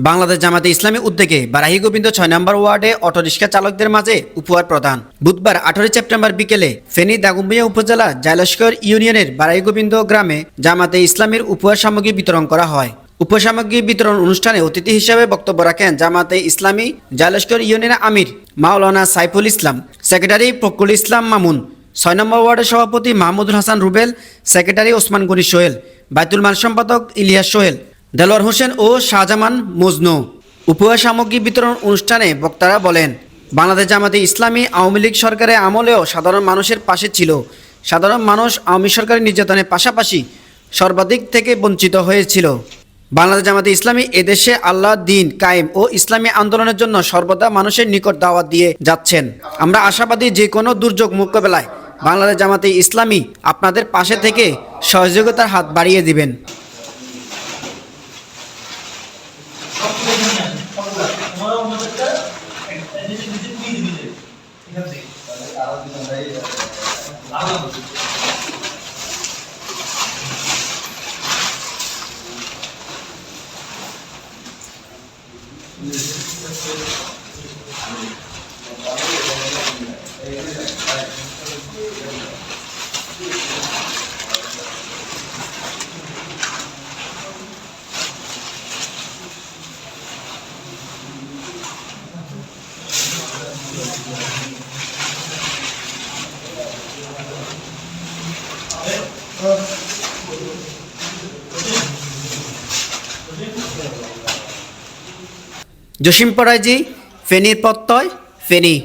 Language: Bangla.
বাংলাদেশ জামাতে ইসলামী উদ্যোগে বারাহি গোবিন্দ ৬ নম্বর ওয়ার্ডে অটোরিকশা চালকদের মাঝে উপহার প্রদান। বুধবার ১৮ সেপ্টেম্বর বিকেলে ফেনী দাগনভূঞা উপজেলা জাইলস্কর ইউনিয়নের বারাহি গোবিন্দ গ্রামে জামাতে ইসলামীর উপহার সামগ্রী বিতরণ করা হয়। উপহার সামগ্রী বিতরণ অনুষ্ঠানে অতিথি হিসেবে বক্তব্য রাখেন জামাতে ইসলামী জাইলস্কর ইউনিয়নের আমির মাওলানা সাইফুল ইসলাম, সেক্রেটারি ফখরুল ইসলাম মামুন, ৬ নম্বর ওয়ার্ডের সভাপতি মাহমুদুল হাসান রুবেল, সেক্রেটারি ওসমান গনি সোহেল, বাইতুল মাল সম্পাদক ইলিয়াস সোহেল, দেলোয়ার হোসেন ও শাহজামান মজনু। উপহার সামগ্রী বিতরণ অনুষ্ঠানে বক্তারা বলেন, বাংলাদেশ জামাতে ইসলামী আওয়ামী লীগ সরকারের আমলেও সাধারণ মানুষের পাশে ছিল। সাধারণ মানুষ আওয়ামী সরকারের নির্যাতনের পাশাপাশি সর্বাধিক থেকে বঞ্চিত হয়েছিল। বাংলাদেশ জামাতে ইসলামী এদেশে আল্লাহর দ্বীন কায়েম ও ইসলামী আন্দোলনের জন্য সর্বদা মানুষের নিকট দাওয়াত দিয়ে যাচ্ছেন। আমরা আশাবাদী যে কোনো দুর্যোগ মোকাবেলায় বাংলাদেশ জামাতে ইসলামী আপনাদের পাশে থেকে সহযোগিতার হাত বাড়িয়ে দিবেন। জসিম পরাইজি, ফেনীর প্রত্যয়, ফেনী।